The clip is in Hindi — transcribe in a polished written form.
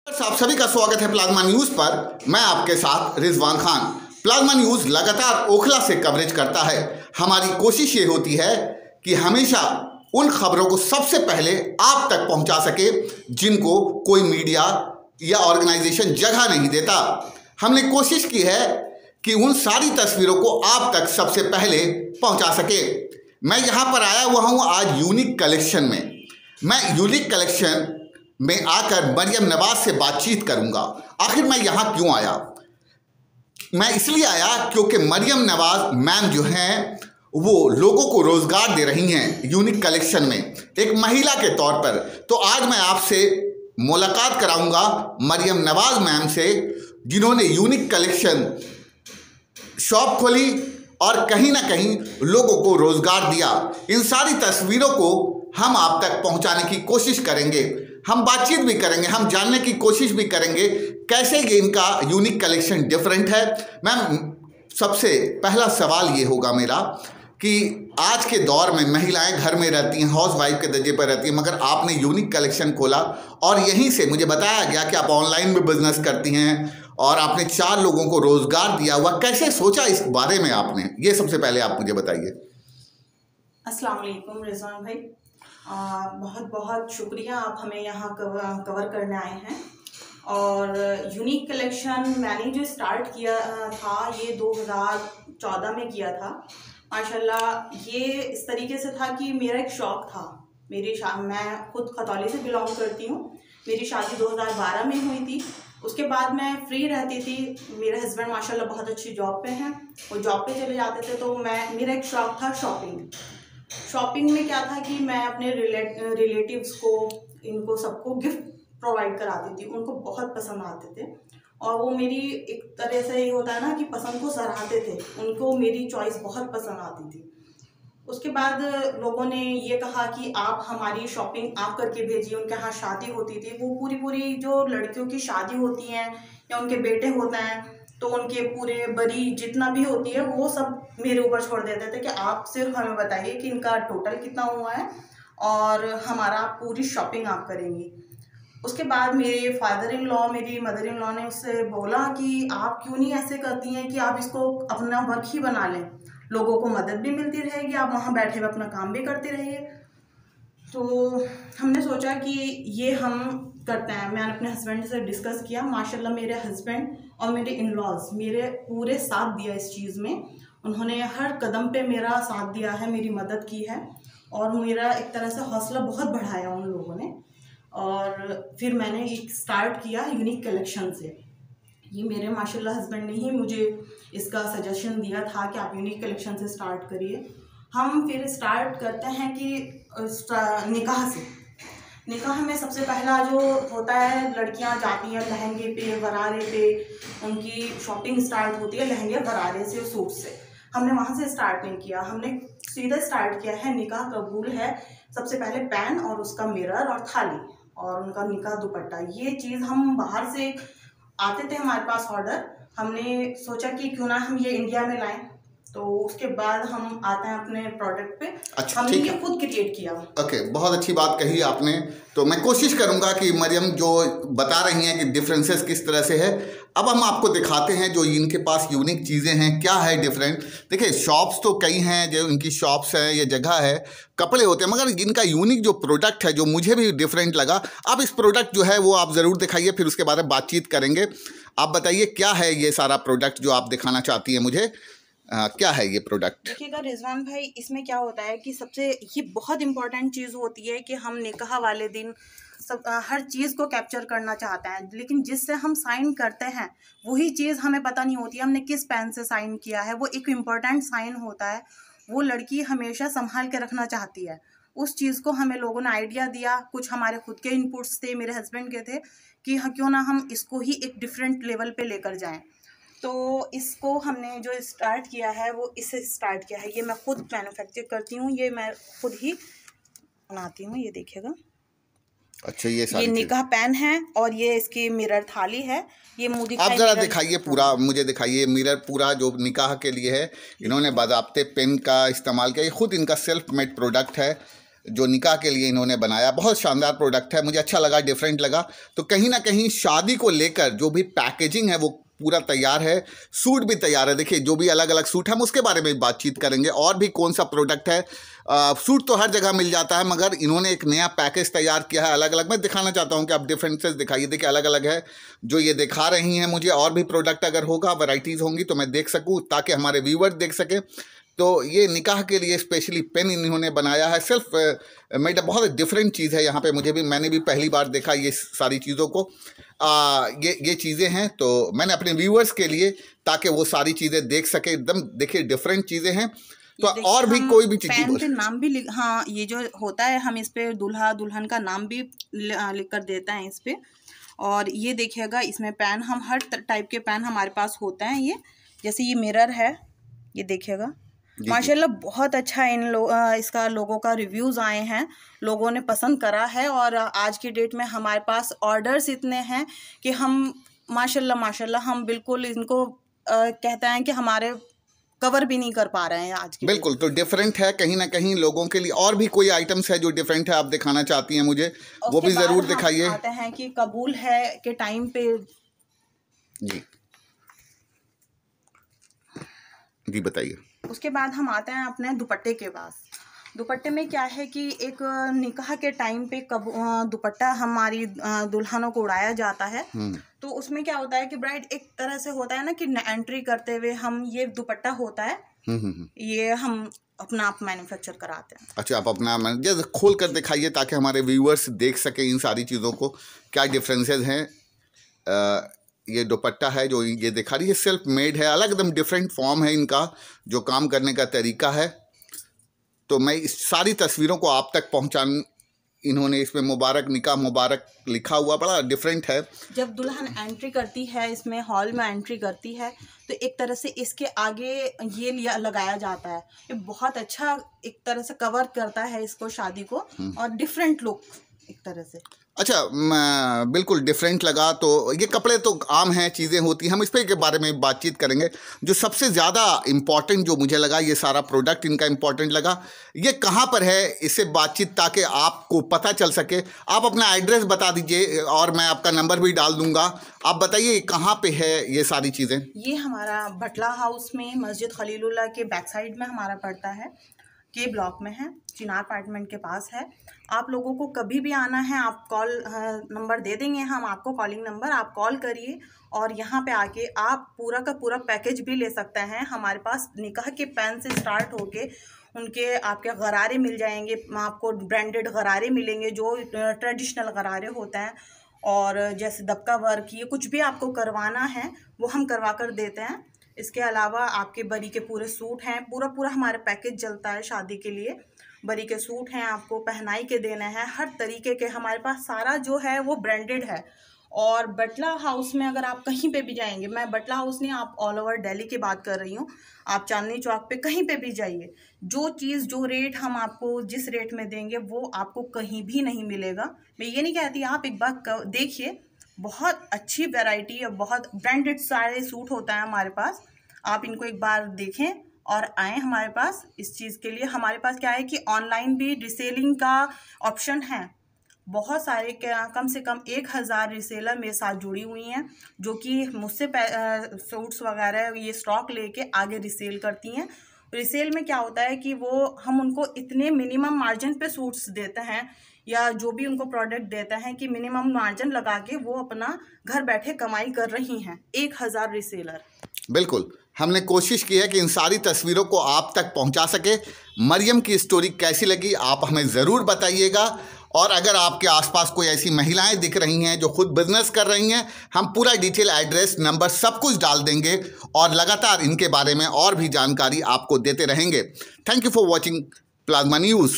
आप सभी का स्वागत है प्लाज्मा न्यूज पर। मैं आपके साथ रिजवान खान। प्लाज्मा न्यूज लगातार ओखला से कवरेज करता है। हमारी कोशिश ये होती है कि हमेशा उन खबरों को सबसे पहले आप तक पहुंचा सके जिनको कोई मीडिया या ऑर्गेनाइजेशन जगह नहीं देता। हमने कोशिश की है कि उन सारी तस्वीरों को आप तक सबसे पहले पहुंचा सके। मैं यहाँ पर आया हुआ हूँ आज यूनिक कलेक्शन में। मैं यूनिक कलेक्शन में आकर मरियम नवाज से बातचीत करूंगा। आखिर मैं यहाँ क्यों आया? मैं इसलिए आया क्योंकि मरियम नवाज मैम जो हैं वो लोगों को रोजगार दे रही हैं यूनिक कलेक्शन में, एक महिला के तौर पर। तो आज मैं आपसे मुलाकात कराऊंगा मरियम नवाज मैम से, जिन्होंने यूनिक कलेक्शन शॉप खोली और कहीं ना कहीं लोगों को रोजगार दिया। इन सारी तस्वीरों को हम आप तक पहुंचाने की कोशिश करेंगे। हम बातचीत भी करेंगे, हम जानने की कोशिश भी करेंगे कैसे ये इनका यूनिक कलेक्शन डिफरेंट है। मैम, सबसे पहला सवाल ये होगा मेरा कि आज के दौर में महिलाएं घर में रहती हैं, हाउस वाइफ के दर्जे पर रहती हैं, मगर आपने यूनिक कलेक्शन खोला और यहीं से मुझे बताया गया कि आप ऑनलाइन भी बिजनेस करती हैं और आपने 4 लोगों को रोजगार दिया हुआ। कैसे सोचा इस बारे में आपने? ये सबसे पहले आप मुझे बताइए। अस्सलाम वालेकुम रिजवान भाई, बहुत बहुत शुक्रिया, आप हमें यहाँ कवर करने आए हैं। और यूनिक कलेक्शन मैंने जो स्टार्ट किया था ये 2014 में किया था। माशाल्लाह ये इस तरीके से था कि मेरा एक शौक़ था। मैं खुद खतौली से बिलोंग करती हूँ। मेरी शादी 2012 में हुई थी। उसके बाद मैं फ्री रहती थी। मेरे हस्बैंड माशाल्लाह बहुत अच्छी जॉब पे हैं, वो जॉब पे चले जाते थे, तो मेरा एक शौक़ था शॉपिंग में क्या था कि मैं अपने रिलेटिव्स को, इनको सबको गिफ्ट प्रोवाइड कराती थी। उनको बहुत पसंद आते थे और वो मेरी एक तरह से ये होता है ना कि पसंद को सराहते थे। उनको मेरी चॉइस बहुत पसंद आती थी। उसके बाद लोगों ने ये कहा कि आप हमारी शॉपिंग आप करके भेजिए। उनके यहाँ शादी होती थी, वो पूरी जो लड़कियों की शादी होती हैं या उनके बेटे होते हैं तो उनके पूरे बरी जितना भी होती है वो सब मेरे ऊपर छोड़ देते थे कि आप सिर्फ हमें बताइए कि इनका टोटल कितना हुआ है और हमारा पूरी शॉपिंग आप करेंगी। उसके बाद मेरे फादर इन लॉ, मेरी मदर इन लॉ ने उससे बोला कि आप क्यों नहीं ऐसे करती हैं कि आप इसको अपना वर्क ही बना लें, लोगों को मदद भी मिलती रहेगी, आप वहाँ बैठे हुए अपना काम भी करते रहिए। तो हमने सोचा कि ये हम करते हैं। मैंने अपने हस्बैंड से डिस्कस किया। माशाल्लाह मेरे हस्बैंड और मेरे इन लॉज मेरे पूरे साथ दिया इस चीज़ में। उन्होंने हर कदम पे मेरा साथ दिया है, मेरी मदद की है और मेरा एक तरह से हौसला बहुत बढ़ाया उन लोगों ने। और फिर मैंने एक स्टार्ट किया यूनिक कलेक्शन से। ये मेरे माशाल्लाह हस्बैंड ने ही मुझे इसका सजेशन दिया था कि आप यूनिक कलेक्शन से स्टार्ट करिए। हम फिर स्टार्ट करते हैं कि निकाह से। निकाह में सबसे पहला जो होता है, लड़कियां जाती हैं लहंगे पे, गरारे पे, उनकी शॉपिंग स्टार्ट होती है लहंगे गरारे से, सूट से। हमने वहाँ से स्टार्ट नहीं किया, हमने सीधा स्टार्ट किया है निकाह कबूल है। सबसे पहले पैन और उसका मिरर और थाली और उनका निकाह दुपट्टा। ये चीज़ हम बाहर से आते थे हमारे पास ऑर्डर, हमने सोचा कि क्यों ना हम ये इंडिया में लाएं। तो उसके बाद हम आते हैं अपने प्रोडक्ट पे। अच्छा, हमने ये खुद क्रिएट किया। ओके, बहुत अच्छी बात कही आपने। तो मैं कोशिश करूंगा कि मरियम जो बता रही हैं कि डिफरेंसेस किस तरह से है, अब हम आपको दिखाते हैं जो इनके पास यूनिक चीज़ें हैं, क्या है डिफरेंट। देखिए, शॉप्स तो कई हैं, जो इनकी शॉप्स हैं, ये जगह है, कपड़े होते हैं, मगर इनका यूनिक जो प्रोडक्ट है, जो मुझे भी डिफरेंट लगा। अब इस प्रोडक्ट जो है वो आप ज़रूर दिखाइए, फिर उसके बारे में बातचीत करेंगे। आप बताइए क्या है ये सारा प्रोडक्ट जो आप दिखाना चाहती हैं मुझे, क्या है ये प्रोडक्ट? देखिएगा रिजवान भाई, इसमें क्या होता है कि सबसे ये बहुत इंपॉर्टेंट चीज़ होती है कि हम निकाह वाले दिन सब हर चीज़ को कैप्चर करना चाहते हैं, लेकिन जिससे हम साइन करते हैं वही चीज़ हमें पता नहीं होती हमने किस पेन से साइन किया है। वो एक इम्पॉर्टेंट साइन होता है, वो लड़की हमेशा संभाल के रखना चाहती है। उस चीज़ को हमें लोगों ने आइडिया दिया, कुछ हमारे खुद के इनपुट्स थे, मेरे हस्बैंड के थे कि क्यों ना हम इसको ही एक डिफरेंट लेवल पे लेकर जाएं। तो इसको हमने जो स्टार्ट किया है वो इससे स्टार्ट किया है। ये मैं खुद मैन्युफैक्चर करती हूँ, ये मैं खुद ही बनाती हूँ। ये देखिएगा, अच्छा, ये निकाह पैन है और ये इसकी मिरर थाली है। ये मुंह दिखाई, आप जरा दिखाइए पूरा, मुझे दिखाइए मिरर पूरा जो निकाह के लिए है। इन्होंने बाज़ाब्ते पेन का इस्तेमाल किया, ये खुद इनका सेल्फ मेड प्रोडक्ट है। जो निकाह के लिए इन्होंने बनाया, बहुत शानदार प्रोडक्ट है, मुझे अच्छा लगा, डिफरेंट लगा। तो कहीं ना कहीं शादी को लेकर जो भी पैकेजिंग है वो पूरा तैयार है, सूट भी तैयार है। देखिए जो भी अलग अलग सूट हम उसके बारे में बातचीत करेंगे, और भी कौन सा प्रोडक्ट है। सूट तो हर जगह मिल जाता है, मगर इन्होंने एक नया पैकेज तैयार किया है अलग अलग। मैं दिखाना चाहता हूं कि आप डिफरेंसेस दिखाइए। देखिए अलग अलग है जो ये दिखा रही हैं मुझे, और भी प्रोडक्ट अगर होगा, वैराइटीज़ होंगी तो मैं देख सकूँ, ताकि हमारे व्यूवर्स देख सकें। तो ये निकाह के लिए स्पेशली पेन इन्होंने बनाया है, सेल्फ मेड, बहुत डिफरेंट चीज़ है। यहाँ पे मैंने भी पहली बार देखा ये सारी चीज़ों को। ये चीज़ें हैं, तो मैंने अपने व्यूअर्स के लिए, ताकि वो सारी चीज़ें देख सके, एकदम देखिए डिफरेंट चीज़ें हैं। तो और भी कोई भी चीज़, पेन पे नाम भी हाँ, ये जो होता है हम इस पे दूल्हा दुल्हन का नाम भी लिख कर देते हैं इस पे। और ये देखिएगा इसमें पेन, हम हर टाइप के पेन हमारे पास होते हैं। ये जैसे ये मिरर है, ये देखिएगा माशाल्लाह बहुत अच्छा इसका लोगों का रिव्यूज़ आए हैं, लोगों ने पसंद करा है। और आज की डेट में हमारे पास ऑर्डर्स इतने हैं कि हम माशाल्लाह हम बिल्कुल इनको कहते हैं कि हमारे कवर भी नहीं कर पा रहे हैं आज की। बिल्कुल, तो डिफरेंट है कहीं ना कहीं लोगों के लिए। और भी कोई आइटम्स है जो डिफरेंट है, आप दिखाना चाहती हैं मुझे, वो भी ज़रूर दिखाइए। आते हैं कि कबूल है के टाइम पे। जी बताइए। उसके बाद हम आते हैं अपने दुपट्टे के पास। दुपट्टे में क्या है कि एक निकाह के टाइम पे दुपट्टा हमारी दुल्हनों को उड़ाया जाता है। तो उसमें क्या होता है कि ब्राइड एक तरह से होता है ना कि एंट्री करते हुए हम ये दुपट्टा होता है, ये हम अपना आप मैन्युफैक्चर कराते हैं। अच्छा, आप अपना जैसे खोल कर दिखाइए ताकि हमारे व्यूअर्स देख सके इन सारी चीज़ों को, क्या डिफरेंसेस हैं। ये दुपट्टा है जो ये दिखा रही है, सेल्फ मेड है, अलग एकदम डिफरेंट फॉर्म है इनका, जो काम करने का तरीका है। तो मैं इस सारी तस्वीरों को आप तक इन्होंने इसमें मुबारक निकाह मुबारक लिखा हुआ, बड़ा डिफरेंट है। जब दुल्हन एंट्री करती है, इसमें हॉल में एंट्री करती है, तो एक तरह से इसके आगे ये लगाया जाता है। ये बहुत अच्छा एक तरह से कवर करता है इसको, शादी को, और डिफरेंट लुक एक तरह से। अच्छा, बिल्कुल डिफरेंट लगा। तो ये कपड़े तो आम हैं, चीज़ें होती हैं, हम इस पे के बारे में बातचीत करेंगे। जो सबसे ज़्यादा इम्पॉर्टेंट जो मुझे लगा, ये सारा प्रोडक्ट इनका इम्पॉर्टेंट लगा, ये कहाँ पर है, इससे बातचीत ताकि आपको पता चल सके। आप अपना एड्रेस बता दीजिए और मैं आपका नंबर भी डाल दूँगा। आप बताइए कहाँ पे है ये सारी चीज़ें। ये हमारा बटला हाउस में मस्जिद खलीलुल्लाह के बैक साइड में हमारा पड़ता है, के ब्लॉक में है, चिनार अपार्टमेंट के पास है। आप लोगों को कभी भी आना है, आप कॉल नंबर दे देंगे हम आपको, कॉलिंग नंबर, आप कॉल करिए और यहाँ पे आके आप पूरा का पूरा पैकेज भी ले सकते हैं। हमारे पास निकाह के पेन से स्टार्ट होके उनके आपके गरारे मिल जाएंगे, आपको ब्रांडेड गरारे मिलेंगे जो ट्रेडिशनल गरारे होते हैं, और जैसे दबका वर्क, ये कुछ भी आपको करवाना है वो हम करवा कर देते हैं। इसके अलावा आपके बरी के पूरे सूट हैं, पूरा हमारा पैकेज चलता है शादी के लिए। बरी के सूट हैं, आपको पहनाई के देने हैं, हर तरीके के हमारे पास सारा जो है वो ब्रांडेड है। और बटला हाउस में अगर आप कहीं पे भी जाएंगे, मैं बटला हाउस नहीं, आप ऑल ओवर दिल्ली की बात कर रही हूँ, आप चांदनी चौक पे कहीं पे भी जाइए, जो चीज़ जो रेट हम आपको जिस रेट में देंगे वो आपको कहीं भी नहीं मिलेगा। मैं ये नहीं कहती, आप एक बार देखिए, बहुत अच्छी वैरायटी और बहुत ब्रांडेड सारे सूट होता है हमारे पास। आप इनको एक बार देखें और आएँ हमारे पास। इस चीज़ के लिए हमारे पास क्या है कि ऑनलाइन भी रिसेलिंग का ऑप्शन है। बहुत सारे, कम से कम 1000 रिसेलर मेरे साथ जुड़ी हुई हैं, जो कि मुझसे सूट्स वगैरह ये स्टॉक लेके आगे रिसेल करती हैं। रिसेल में क्या होता है कि वो हम उनको इतने मिनिमम मार्जिन पे सूट्स देते हैं, या जो भी उनको प्रोडक्ट देते हैं कि मिनिमम मार्जिन लगा के वो अपना घर बैठे कमाई कर रही हैं। 1000 रिसेलर। बिल्कुल, हमने कोशिश की है कि इन सारी तस्वीरों को आप तक पहुंचा सके। मरियम की स्टोरी कैसी लगी आप हमें ज़रूर बताइएगा। और अगर आपके आसपास कोई ऐसी महिलाएं दिख रही हैं जो खुद बिजनेस कर रही हैं, हम पूरा डिटेल, एड्रेस, नंबर सब कुछ डाल देंगे और लगातार इनके बारे में और भी जानकारी आपको देते रहेंगे। Thank you for watching plasma news.